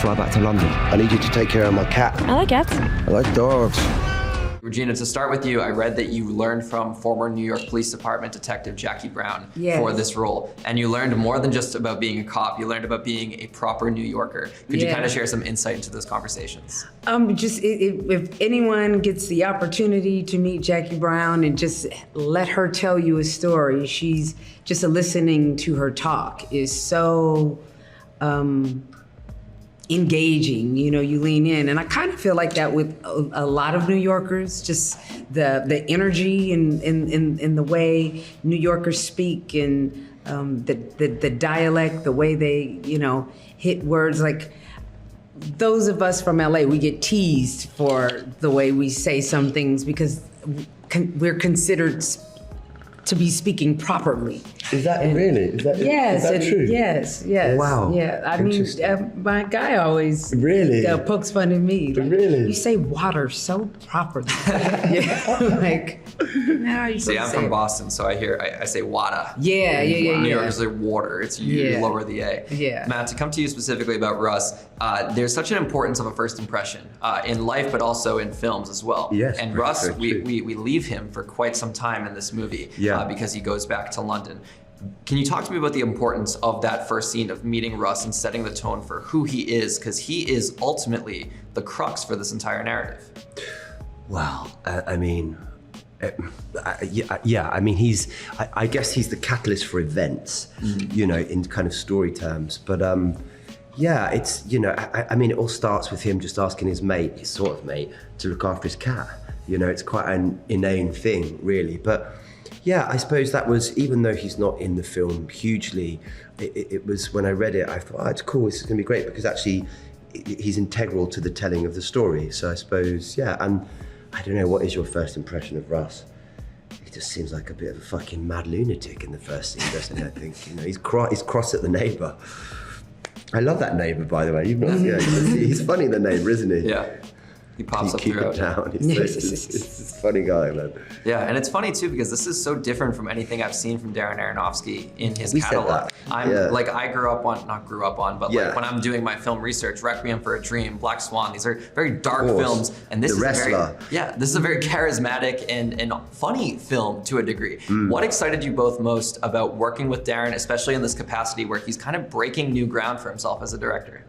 fly back to London. I need you to take care of my cat. I like cats. I like dogs. Regina, to start with you, I read that you learned from former New York Police Department Detective Jackie Brown for this role. And you learned more than just about being a cop, you learned about being a proper New Yorker. Could you kind of share some insight into those conversations? If anyone gets the opportunity to meet Jackie Brown and just let her tell you a story, she's just listening to her talk is so engaging, you lean in. And I kind of feel like that with a lot of New Yorkers, just the energy and the way New Yorkers speak and the dialect, the way they, hit words. Like those of us from LA, we get teased for the way we say some things because we're considered to be speaking properly. Is that really? Is that true? Yes. Wow. Yeah, I mean, my guy always pokes fun at me. Like, really? You say water so properly. Like, how are you See, I'm from Boston, so I say wada. Yeah. New Yorkers say water. It's you lower the A. Yeah. Matt, to come to you specifically about Russ, there's such an importance of a first impression in life, but also in films as well. Yes. And Russ, we leave him for quite some time in this movie because he goes back to London. Can you talk to me about the importance of that first scene of meeting Russ and setting the tone for who he is? Because he is ultimately the crux for this entire narrative. Well, I mean, I mean, I guess he's the catalyst for events, in kind of story terms. But it's, I mean, it all starts with him just asking his sort of mate, to look after his cat. It's quite an inane thing, really. But yeah, I suppose that was, even though he's not in the film hugely, it was, when I read it, I thought, it's cool, this is gonna be great, because actually he's integral to the telling of the story. So I suppose, and I don't know, what is your first impression of Russ? He just seems like a bit of a fucking mad lunatic in the first scene, doesn't he? I think, he's cross at the neighbour. I love that neighbour, by the way. He's funny, the neighbour, isn't he? Yeah. He pops up keep it down. He's a funny guy, man. Yeah, and it's funny too because this is so different from anything I've seen from Darren Aronofsky in his catalog. I grew up on, not grew up on, but like when I'm doing my film research, Requiem for a Dream, Black Swan, these are very dark films, and this is a very charismatic and funny film to a degree. What excited you both most about working with Darren, especially in this capacity where he's kind of breaking new ground for himself as a director?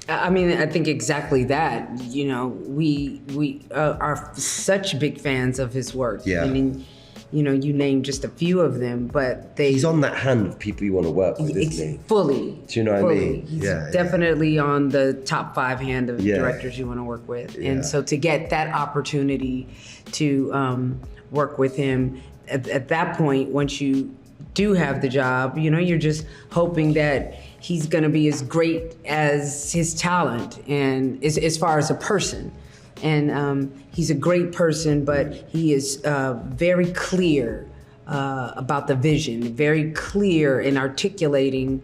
I mean, I think exactly that. We are such big fans of his work. Yeah. I mean, you name just a few of them, but he's on that hand of people you want to work with, isn't he? Fully. Do you know what I mean? He's definitely on the top 5 hand of directors you want to work with. And so to get that opportunity to work with him at that point, once you do have the job, you're just hoping that he's gonna be as great as his talent and as far as a person. And he's a great person, but he is very clear about the vision, very clear in articulating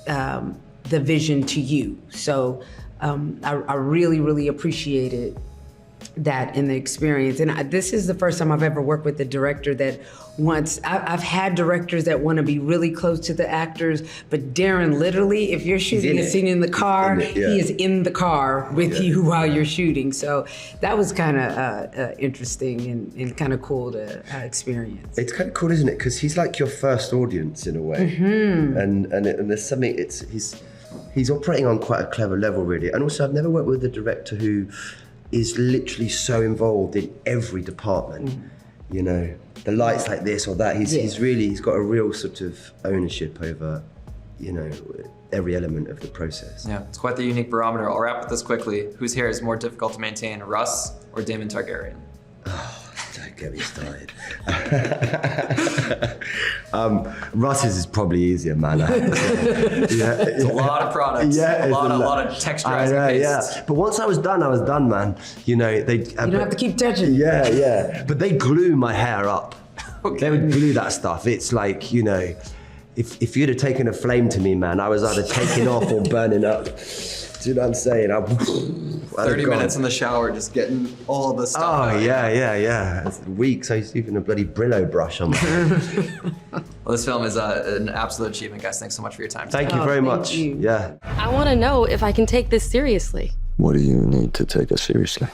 the vision to you. So I really, really appreciated that in the experience. And this is the first time I've ever worked with a director that I've had directors that want to be really close to the actors, but Darren, literally, if you're shooting a scene in the car, he is in the car with you while you're shooting. So that was kind of interesting and kind of cool to experience. It's kind of cool, isn't it? Because he's like your first audience in a way. And there's something, he's operating on quite a clever level, really. And also, I've never worked with a director who is literally so involved in every department. The lights like this or that. He's got a real sort of ownership over, every element of the process. Yeah, it's quite the unique barometer. I'll wrap with this quickly. Whose hair is more difficult to maintain, Russ or Daemon Targaryen? Oh, don't get me started. Russ's is probably easier, man. It's a lot of products. A lot of texturizing pastes. Yeah. But once I was done, man. You don't have to keep touching. Yeah. But they glue my hair up. Okay. They would glue that stuff. It's like, if you'd have taken a flame to me, man, I was either taking off or burning up. Do you know what I'm saying? 30 minutes in the shower, just getting all the stuff out. Oh, yeah. It's weeks. I used to even a bloody Brillo brush on my head. Well, this film is an absolute achievement, guys. Thanks so much for your time today. Thank you very much. You. Yeah. I want to know if I can take this seriously. What do you need to take us seriously?